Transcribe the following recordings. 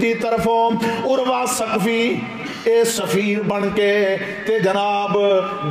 دی طرفوں عروہ ثقفی اے سفیر بن کے تے جناب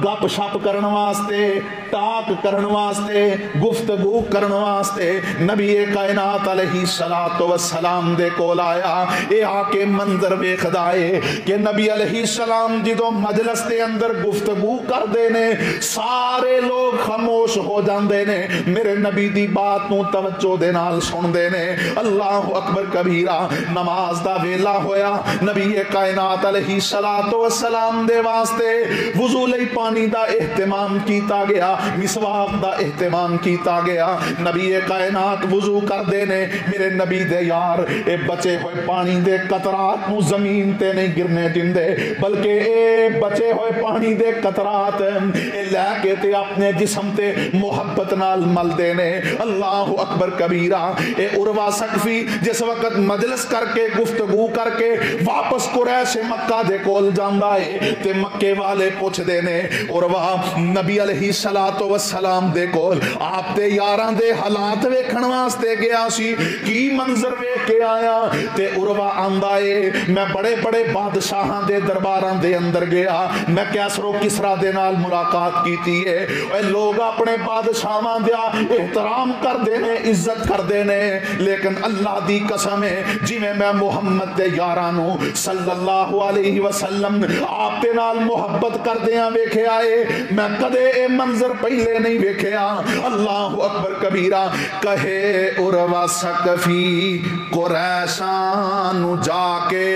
گپ شپ کرن واسطے ٹاک کرن واسطے گفتگو کرن واسطے نبی کائنات علیہ السلام دے کول آیا۔ اے آ کے منظر ویکھدا اے کہ نبی علیہ السلام جدوں مجلس دے اندر گفتگو کردے نے سارے لوگ خاموش ہو جاندے نے، میرے نبی دی بات نو توجہ دے نال سندے نے۔ اللہ اکبر کبیرہ، نماز دا ویلا ہویا، نبی کائنات علیہ السلام دے واسطے وضو لئی پانی دا اہتمام کیتا گیا، مسواک دا اہتمام کیتا گیا۔ نبی کائنات وضو کر دے نے، میرے نبی دے یار اے بچے ہوئے پانی دے قطرات نو زمین تے نہیں گرنے دیندے، بلکہ اے بچے ہوئے پانی دے قطرات اے لے کے تے اپنے جسم تے محبت نال مل دے نے۔ اللہ اکبر کبیرہ، اے عروہ ثقفی جس وقت مجلس کر کے گفتگو کر کے واپس قریش مکہ دے کول جاندا ہے تے مکے والے پوچھ دے نے عروہ نبی علیہ السلام دے کول آپ تے یاراں دے حالات ویکھن واسطے گیا سی، کی منظر ویکھ کے آیا؟ تے عروہ آندا ہے میں بڑے بڑے بادشاہاں دے درباراں دے اندر گیا، میں کیسر و کسریٰ دے نال ملاقات کیتی ہے، اے لوگ اپنے بادشاہاں دا احترام کر دے نے، عزت کر دے نے، لیکن اللہ دی قسم ہے جی میں محمد دے یارانو صلی اللہ علیہ وسلم آپ دے نال محبت کر دیاں ویکھے آئے، میں کدے اے منظر پہلے نہیں ویکھیا۔ اللہ اکبر کبیرہ، کہے عروہ ثقفی قریشان جا کے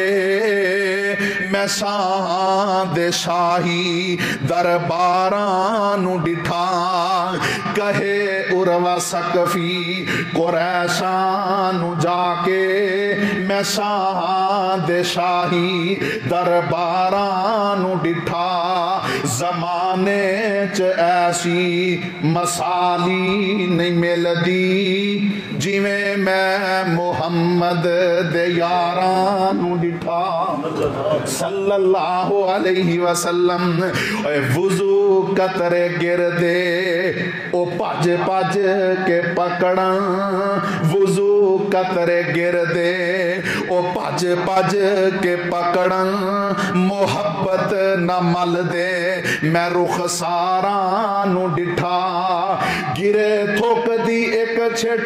میں شاہ دے شاہی درباران ڈٹھا، کہے عروہ ثقفی قریشان جا کے میں شاہ دے شاہی درباران ڈٹھا، زمانے چ ایسی مسالی نہیں ملدی جی میں محمد دے یاران ڈٹھا صلی اللہ علیہ وسلم۔ وضو قطرے گردے او پج پج کے پکڑاں، وضو قطرے گردے او پج پج کے پکڑاں، محبت نہ مل دے میں رخساراں نو ڈٹھا، گرے تھوک دی ایک چھٹ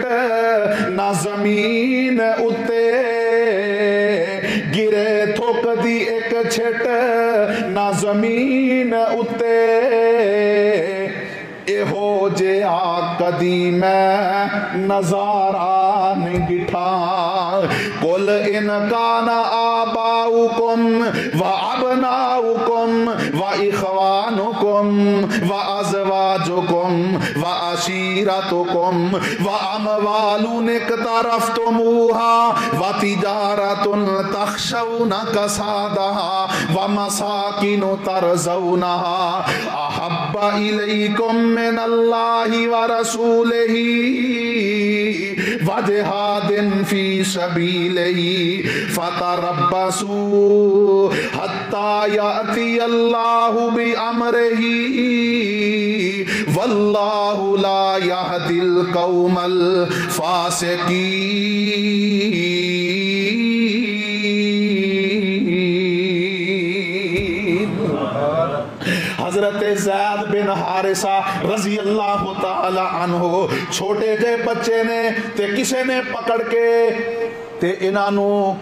نہ زمین اتے، گرے تھوک دی ایک چھٹ نہ زمین اتے، اے ہو جے آ کدی میں نظارہ نہیں ڈٹھا، قل ان کان آباؤکم و ابناؤکم و اخوانکم و ازواجکم و عشیرتکم و اموال اقترفتموها و تجارت تخشون کسادها و مساکن ترضونها احب الیکم من اللہ ورسولہ وجہاد فی سبیلہ فتربصوا حتی یأتی اللہ بامرہ واللہ لا یہدی القوم الفاسقین۔ حضرت زید بن حارثہ رضی اللہ تعالی عنہ چھوٹے جے بچے نے تے کسے نے پکڑ کے تے انہوں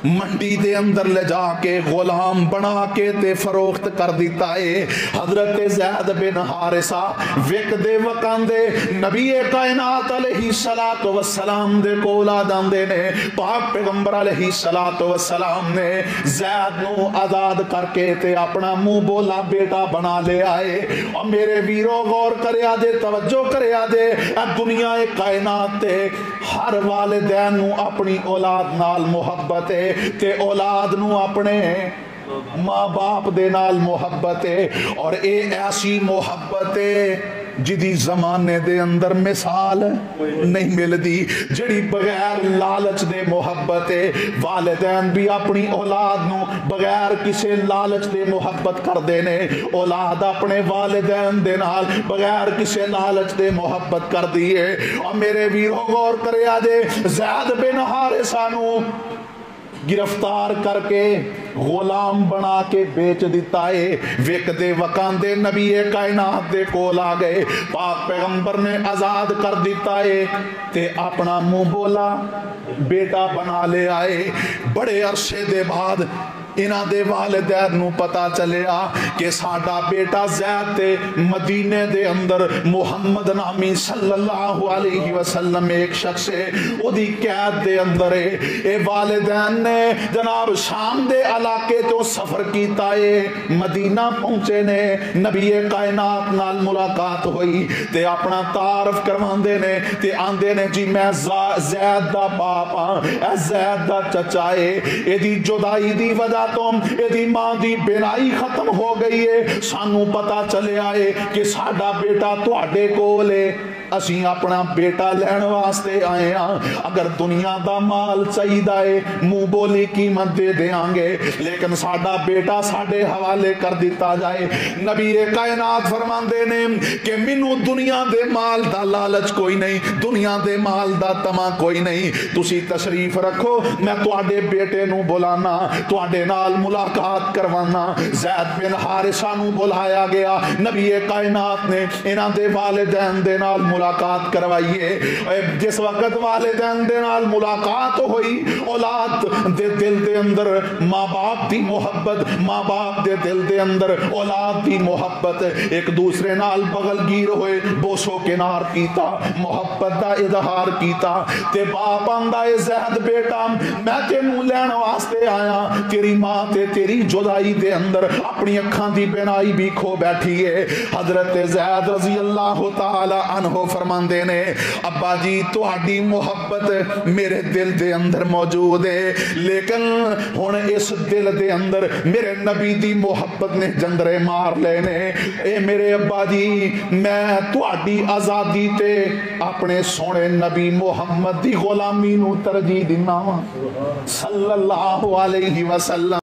منڈی دے اندر لے جا کے غلام بنا کے تے فروخت کر دیتا ہے۔ حضرت زید بن حارثہ ویک دے وکان دے نبی کائنات علیہ السلام دے کولا داندے نے، پاک پیغمبر علیہ السلام نے زید نو آزاد کر کے تے اپنا منہ بولا بیٹا بنا لے آئے۔ اور میرے ویرو غور کریا دے، توجہ کریا دے، دنیا کائنات تے ہر والدین نو اپنی اولاد نال محبت ہے تے اولاد نو اپنے ماں باپ دے نال محبت ہے، اور اے ایسی محبت ہے جدی زمانے دے اندر مثال نہیں ملدی، جڑی بغیر لالچ دے محبت ہے۔ والدین بھی اپنی اولاد نو بغیر کسے لالچ دے محبت کر دینے، اولاد اپنے والدین دے نال بغیر کسے لالچ دے محبت کر دیئے۔ اور میرے ویرو غور کریا دے، زید بن حارثہ نو گرفتار کر کے غلام بنا کے بیچ دیتا ہے. ویک دے وکاندے نبی کائنات دے کول آ گئے, پاک پیغمبر نے آزاد کر دیتا ہے تے اپنا منہ بولا بیٹا بنا لے آئے. بڑے عرصے دے بعد انہاں دے والدین نو پتا چلیا کہ ساڈا بیٹا زید تے مدینے دے اندر محمد نامی صلی اللہ علیہ وسلم ایک شخص ہے او دی قید دے اندر ہے. اے والدین نے جناب شام دے علاقے تو سفر کیتا ہے, مدینہ پہنچے نے, نبی کائنات نال ملاقات ہوئی تے اپنا تعارف کرواندے نے تے آندے نے جی میں زید دا باپ ہاں, اے زید دا چچا ہے. اے دی جدائی دی وجہ تم ایدی ماں دی بینائی ختم ہو گئی ہے, سانو پتا چلے آئے کہ ساڈا بیٹا تواڈے کولے, اسی اپنا بیٹا لین واسطے آئے ہاں. اگر دنیا دا مال چاہیدا ہے منہ بولی قیمت دے دیاں گے, لیکن ساڈا بیٹا ساڈے حوالے کر دیتا جائے. نبی کائنات فرماندے نے کہ مینوں دنیا دے مال دا لالچ کوئی نہیں, دنیا دے مال دا تما کوئی نہیں, تسی تشریف رکھو میں تواڈے بیٹے نو بلانا, تواڈے نال ملاقات کروانا. زید بن حارثہ نو بلایا گیا, نبی کائنات نے انہاں دے والدین دے نال ملاقات کروائیے. جس وقت والدین دے نال ملاقات ہوئی, اولاد دے دل دے اندر ماں باپ دی محبت, ماں باپ دے دل دے اندر اولاد دی محبت, ایک دوسرے نال بغل گیر ہوئے, بوسو کنار کیتا, محبت دا اظہار کیتا. تے باپ آندا اے زید بیٹا میں تینوں لین واسطے آیا, تیری ماں تے تیری جدائی دے اندر اپنی اکھاں دی بینائی بھی کھو بیٹھی ہے. حضرت زید رضی اللہ تعالی عنہ فرماندے نے ابا جی تہاڈی محبت میرے دل دے اندر موجود ہے, لیکن ہن اس دل دے اندر میرے نبی دی محبت نے جنگرے مار لینے. اے میرے ابا جی میں تہاڈی آزادی تے اپنے سونے نبی محمد دی غلامی نو ترجیح دینا وا صلی اللہ علیہ وسلم.